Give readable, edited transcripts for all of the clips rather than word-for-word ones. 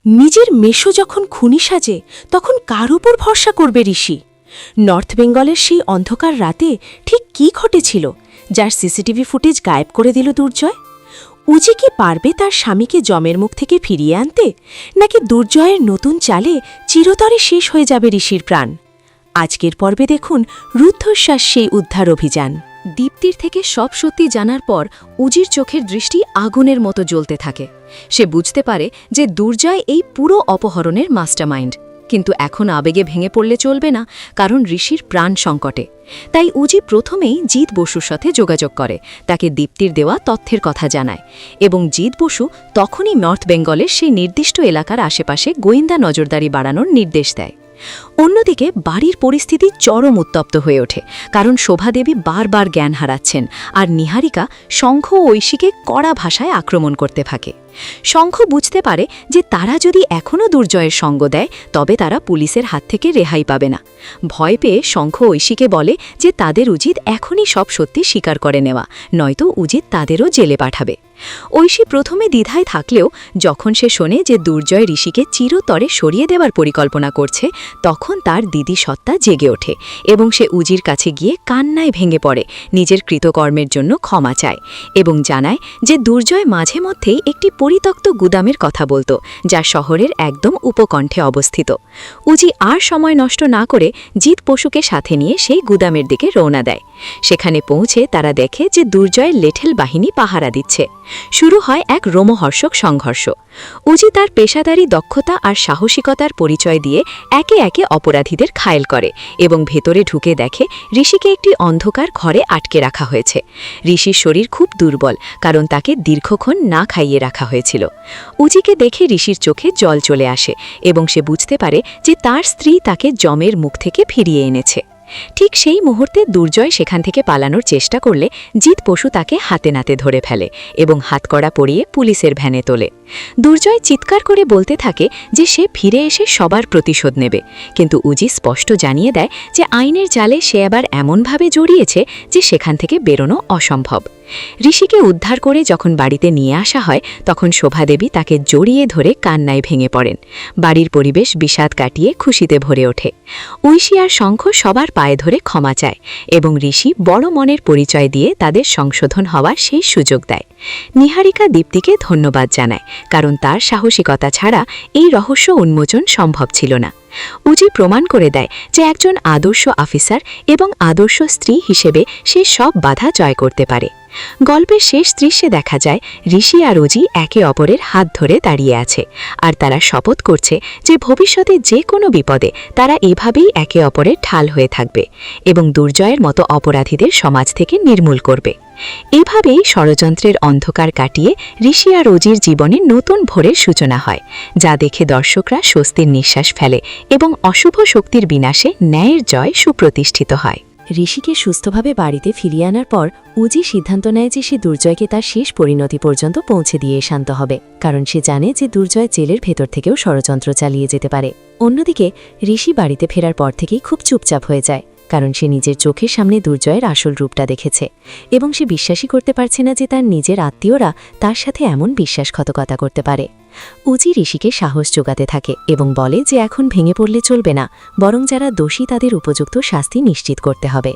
নিজের মেশো যখন খুনি সাজে তখন কার উপর ভরসা করবে ঋষি? নর্থ বেঙ্গলের সেই অন্ধকার রাতে ঠিক কী ঘটেছিল যার সিসিটিভি ফুটেজ গায়েব করে দিল দুর্জয়? উজি কি পারবে তার স্বামীকে যমের মুখ থেকে ফিরিয়ে আনতে, নাকি দুর্জয়ের নতুন চালে চিরতরে শেষ হয়ে যাবে ঋষির প্রাণ? আজকের পর্বে দেখুন রুদ্ধশ্বাস সেই উদ্ধার অভিযান। দীপ্তির থেকে সব সত্যি জানার পর উজির চোখের দৃষ্টি আগুনের মতো জ্বলতে থাকে। সে বুঝতে পারে যে দুর্জয় এই পুরো অপহরণের মাস্টারমাইন্ড, কিন্তু এখন আবেগে ভেঙে পড়লে চলবে না, কারণ ঋষির প্রাণ সংকটে। তাই উজি প্রথমেই জিৎ বসুর সাথে যোগাযোগ করে, তাকে দীপ্তির দেওয়া তথ্যের কথা জানায়, এবং জিৎ বসু তখনই নর্থ বেঙ্গলের সেই নির্দিষ্ট এলাকার আশেপাশে গোয়েন্দা নজরদারি বাড়ানোর নির্দেশ দেয়। অন্যদিকে বাড়ির পরিস্থিতি চরম উত্তপ্ত হয়ে ওঠে, কারণ শোভাদেবী বারবার জ্ঞান হারাচ্ছেন আর নিহারিকা শঙ্খ ও ঐশীকে কড়া ভাষায় আক্রমণ করতে থাকে। শঙ্খ বুঝতে পারে যে তারা যদি এখনও দুর্জয়ের সঙ্গ দেয় তবে তারা পুলিশের হাত থেকে রেহাই পাবে না। ভয় পেয়ে শঙ্খ ঐশীকে বলে যে তাদের উচিত এখনই সব সত্যি স্বীকার করে নেওয়া, নয়তো উচিত তাদেরও জেলে পাঠাবে। ঐশী প্রথমে দ্বিধায় থাকলেও যখন সে শোনে যে দুর্জয় ঋষিকে চিরতরে সরিয়ে দেওয়ার পরিকল্পনা করছে, তখন তার দিদি সত্তা জেগে ওঠে এবং সে উজির কাছে গিয়ে কান্নায় ভেঙে পড়ে, নিজের কৃতকর্মের জন্য ক্ষমা চায় এবং জানায় যে দুর্জয় মাঝে মধ্যেই একটি পরিত্যক্ত গুদামের কথা বলতো, যা শহরের একদম উপকণ্ঠে অবস্থিত। উজি আর সময় নষ্ট না করে জিৎ পশুকে সাথে নিয়ে সেই গুদামের দিকে রওনা দেয়। সেখানে পৌঁছে তারা দেখে যে দুর্জয়ের লেঠেল বাহিনী পাহারা দিচ্ছে। শুরু হয় এক রোমহর্ষক সংঘর্ষ। উজি তার পেশাদারি দক্ষতা আর সাহসিকতার পরিচয় দিয়ে একে একে অপরাধীদের ঘায়েল করে এবং ভেতরে ঢুকে দেখে ঋষিকে একটি অন্ধকার ঘরে আটকে রাখা হয়েছে। ঋষির শরীর খুব দুর্বল, কারণ তাকে দীর্ঘক্ষণ না খাইয়ে রাখা হয়েছিল। উজিকে দেখে ঋষির চোখে জল চলে আসে এবং সে বুঝতে পারে যে তার স্ত্রী তাকে যমের মুখ থেকে ফিরিয়ে এনেছে। ঠিক সেই মুহূর্তে দুর্জয় সেখান থেকে পালানোর চেষ্টা করলে জিৎ পশু তাকে হাতে নাতে ধরে ফেলে এবং হাতকড়া পরিয়ে পুলিশের ভ্যানে তোলে। দুর্জয় চিৎকার করে বলতে থাকে যে সে ফিরে এসে সবার প্রতিশোধ নেবে, কিন্তু উজি স্পষ্ট জানিয়ে দেয় যে আইনের জালে সে আবার এমনভাবে জড়িয়েছে যে সেখান থেকে বেরোনো অসম্ভব। ঋষিকে উদ্ধার করে যখন বাড়িতে নিয়ে আসা হয় তখন শোভাদেবী তাকে জড়িয়ে ধরে কান্নায় ভেঙে পড়েন। বাড়ির পরিবেশ বিষাদ কাটিয়ে খুশিতে ভরে ওঠে। ঐশী আর শঙ্খ সবার পায়ে ধরে ক্ষমা চায় এবং ঋষি বড় মনের পরিচয় দিয়ে তাদের সংশোধন হওয়ার সেই সুযোগ দেয়। নিহারিকা দীপ্তিকে ধন্যবাদ জানায়, কারণ তার সাহসিকতা ছাড়া এই রহস্য উন্মোচন সম্ভব ছিল না। উজি প্রমাণ করে দেয় যে একজন আদর্শ অফিসার এবং আদর্শ স্ত্রী হিসেবে সে সব বাধা জয় করতে পারে। গল্পের শেষ দৃশ্যে দেখা যায় ঋষি আর উজি একে অপরের হাত ধরে দাঁড়িয়ে আছে, আর তারা শপথ করছে যে ভবিষ্যতে যে কোনো বিপদে তারা এভাবেই একে অপরের ঢাল হয়ে থাকবে এবং দুর্জয়ের মতো অপরাধীদের সমাজ থেকে নির্মূল করবে। এভাবেই ষড়যন্ত্রের অন্ধকার কাটিয়ে ঋষি আর উজির জীবনে নতুন ভোরের সূচনা হয়, যা দেখে দর্শকরা স্বস্তির নিঃশ্বাস ফেলে এবং অশুভ শক্তির বিনাশে ন্যায়ের জয় সুপ্রতিষ্ঠিত হয়। ঋষিকে সুস্থভাবে বাড়িতে ফিরিয়ে আনার পর উজি সিদ্ধান্ত নেয় যে সে দুর্জয়কে তার শেষ পরিণতি পর্যন্ত পৌঁছে দিয়ে শান্ত হবে, কারণ সে জানে যে দুর্জয় জেলের ভেতর থেকেও ষড়যন্ত্র চালিয়ে যেতে পারে। অন্যদিকে ঋষি বাড়িতে ফেরার পর থেকেই খুব চুপচাপ হয়ে যায়, কারণ সে নিজের চোখের সামনে দুর্জয়ের আসল রূপটা দেখেছে এবং সে বিশ্বাসই করতে পারছে না যে তার নিজের আত্মীয়রা তার সাথে এমন বিশ্বাসঘাতকতা করতে পারে। উজি ঋষিকে সাহস জোগাতে থাকে এবং বলে যে এখন ভেঙে পড়লে চলবে না, বরং যারা দোষী তাদের উপযুক্ত শাস্তি নিশ্চিত করতে হবে।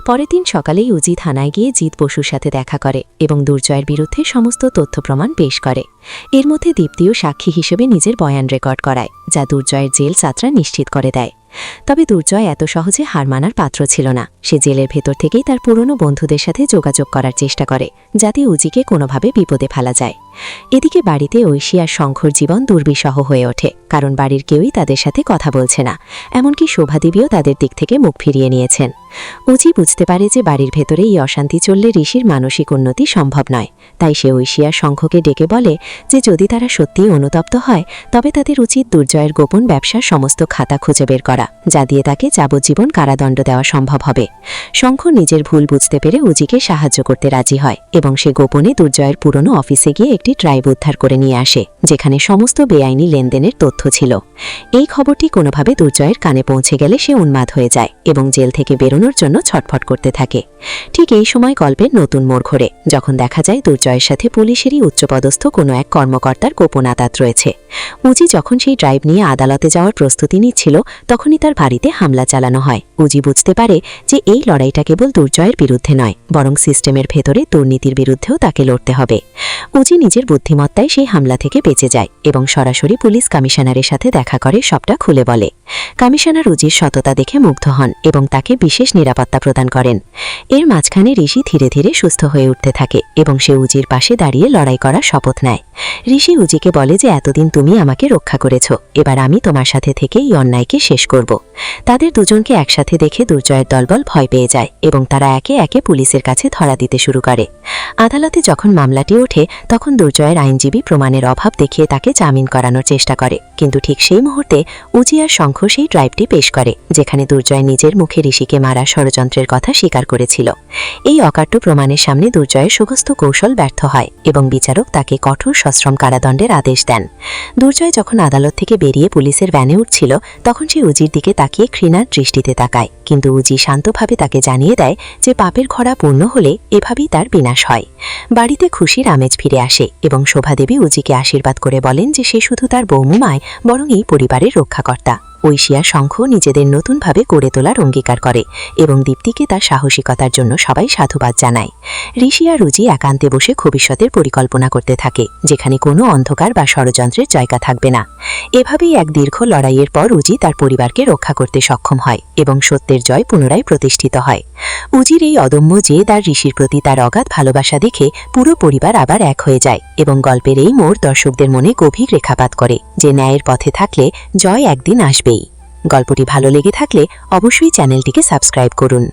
পরের দিন সকালেই উজি থানায় গিয়ে জিৎ বসুর সাথে দেখা করে এবং দুর্জয়ের বিরুদ্ধে সমস্ত তথ্য প্রমাণ পেশ করে। এর মধ্যে দীপ্তিও সাক্ষী হিসেবে নিজের বয়ান রেকর্ড করায়, যা দুর্জয়ের জেল যাত্রা নিশ্চিত করে দেয়। তবে দুর্জয় এত সহজে হার মানার পাত্র ছিল না। সে জেলের ভেতর থেকেই তার পুরনো বন্ধুদের সাথে যোগাযোগ করার চেষ্টা করে, যাতে উজিকে কোনোভাবে বিপদে ফেলা যায়। এদিকে বাড়িতে ঐশী আর শঙ্খর জীবন দুর্বিষহ হয়ে ওঠে, কারণ বাড়ির কেউই তাদের সাথে কথা বলছে না, এমনকি শোভাদেবীও তাদের দিক থেকে মুখ ফিরিয়ে নিয়েছেন। উজি বুঝতে পারে যে বাড়ির ভেতরে এই অশান্তি চললে ঋষির মানসিক উন্নতি সম্ভব নয়, তাই সে ঐশী আর শঙ্খকে ডেকে বলে যে যদি তারা সত্যিই অনুতপ্ত হয় তবে তাদের উচিত দুর্জয়ের গোপন ব্যবসার সমস্ত খাতা খুঁজে বের করা করা, যা দিয়ে তাকে যাবজ্জীবন কারাদণ্ড দেওয়া সম্ভব হবে। শঙ্খ নিজের ভুল বুঝতে পেরে উজিকে সাহায্য করতে রাজি হয় এবং সে গোপনে দুর্জয়ের পুরনো অফিসে গিয়ে একটি ড্রাইভ উদ্ধার করে নিয়ে আসে, যেখানে সমস্ত বেআইনি লেনদেনের তথ্য ছিল। এই খবরটি কোনোভাবে দুর্জয়ের কানে পৌঁছে গেলে সে উন্মাদ হয়ে যায় এবং জেল থেকে বেরোনোর জন্য ছটফট করতে থাকে। ঠিক এই সময় গল্পের নতুন মোড় ঘোরে, যখন দেখা যায় দুর্জয়ের সাথে পুলিশেরই উচ্চপদস্থ কোনো এক কর্মকর্তার গোপন আতাত রয়েছে। উজি যখন সেই ড্রাইভ নিয়ে আদালতে যাওয়ার প্রস্তুতি নিচ্ছিল, তখনই তার বাড়িতে হামলা চালানো হয়। উজি বুঝতে পারে যে এই লড়াইটা কেবল দুর্জয়ের বিরুদ্ধে নয়, বরং সিস্টেমের ভেতরে দুর্নীতির বিরুদ্ধেও তাকে লড়তে হবে। উজি নিজের বুদ্ধিমত্তায় সেই হামলা থেকে বেঁচে যায় এবং সরাসরি পুলিশ কমিশনারের সাথে দেখা করে সবটা খুলে বলে। কমিশনার উজির সততা দেখে মুগ্ধ হন এবং তাকে বিশেষ নিরাপত্তা প্রদান করেন। এর মাঝখানে ঋষি ধীরে ধীরে সুস্থ হয়ে উঠতে থাকে এবং সে উজির পাশে দাঁড়িয়ে লড়াই করার শপথ নেয়। ঋষি উজিকে বলে যে এতদিন তুমি আমাকে রক্ষা করেছ, এবার আমি তোমার সাথে থেকে এই অন্যায়কে শেষ করব। তাদের দুজনকে একসাথে দেখে দুর্জয়ের দলবল ভয় পেয়ে যায় এবং তারা একে একে পুলিশের কাছে ধরা দিতে শুরু করে। আদালতে যখন মামলাটি ওঠে, তখন দুর্জয়ের আইনজীবী প্রমাণের অভাব দেখিয়ে তাকে জামিন করানোর চেষ্টা করে, কিন্তু ঠিক সেই মুহূর্তে উজি আর শঙ্খ সেই ড্রাইভটি পেশ করে, যেখানে দুর্জয় নিজের মুখে ঋষিকে মারার ষড়যন্ত্রের কথা স্বীকার করেছিল। এই অকাট্য প্রমাণের সামনে দুর্জয়ের সুগস্থ কৌশল ব্যর্থ হয় এবং বিচারক তাকে কঠোর সশ্রম কারাদণ্ডের আদেশ দেন। দুর্জয় যখন আদালত থেকে বেরিয়ে পুলিশের ভ্যানে উঠছিল, তখন সে উজির দিকে তাকিয়ে ঘৃণার দৃষ্টিতে তাকায়, কিন্তু উজি শান্তভাবে তাকে জানিয়ে দেয় যে পাপের ঘোড়া পূর্ণ হলে এভাবেই তার বিনাশ হয়। বাড়িতে খুশির আমেজ ফিরে আসে এবং শোভাদেবী উজিকে আশীর্বাদ করে বলেন যে সে শুধু তার বৌমু নয়, বরং এই পরিবারের রক্ষাকর্তা। ঐশিয়া শঙ্খ নিজেদের নতুনভাবে গড়ে তোলার অঙ্গীকার করে এবং দীপ্তিকে তার সাহসিকতার জন্য সবাই সাধুবাদ জানায়। ঋষি আর উজি একান্তে বসে ভবিষ্যতের পরিকল্পনা করতে থাকে, যেখানে কোনো অন্ধকার বা ষড়যন্ত্রের জায়গা থাকবে না। এভাবেই এক দীর্ঘ লড়াইয়ের পর উজি তার পরিবারকে রক্ষা করতে সক্ষম হয় এবং সত্যের জয় পুনরায় প্রতিষ্ঠিত হয়। উজির এই অদম্য জেদ আর ঋষির প্রতি তার অগাধ ভালোবাসা দেখে পুরো পরিবার আবার এক হয়ে যায় এবং গল্পের এই মোড় দর্শকদের মনে গভীর রেখাপাত করে যে ন্যায়ের পথে থাকলে জয় একদিন আসবেই। গল্পটি ভালো লেগে থাকলে অবশ্যই চ্যানেলটিকে সাবস্ক্রাইব করুন।